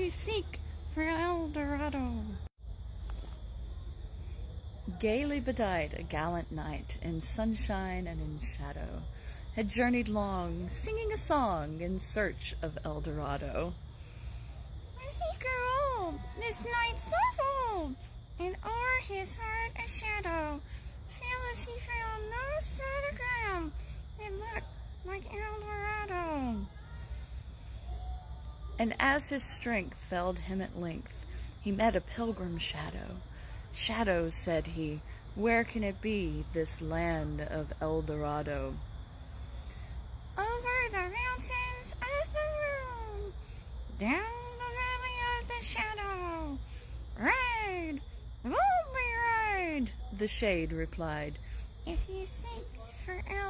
you seek for El Dorado. Gaily bedight, a gallant knight, in sunshine and in shadow, had journeyed long, singing a song in search of El Dorado. When he grew old, this knight so bold, and o'er his heart a shadow fell as he found no solid ground that looked like El Dorado. And as his strength failed him at length, he met a pilgrim shadow. Shadow, said he, where can it be, this land of El Dorado? Over the mountains of the moon, down the valley of the shadow. Ride, boldly ride, The shade replied. if you seek for El